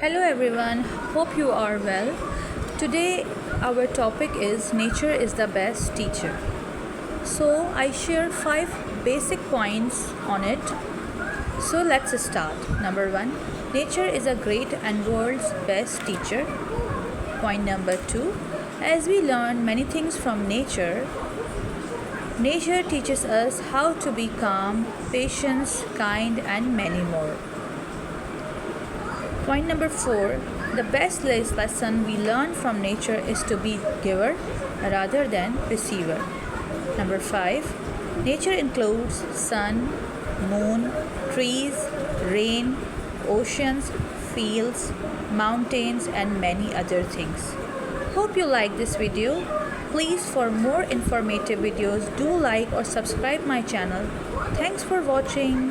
Hello everyone, hope you are well. Today our topic is nature is the best teacher. So I share 5 basic points on it. So let's start. Number 1, nature is a great and world's best teacher. Point number 2, as we learn many things from nature, nature teaches us how to be calm, patient, kind and many more. Point number 4, the best lesson we learn from nature is to be giver rather than receiver. Number 5, nature includes sun, moon, trees, rain, oceans, fields, mountains and many other things. Hope you like this video. Please, for more informative videos, do like or subscribe my channel. Thanks for watching.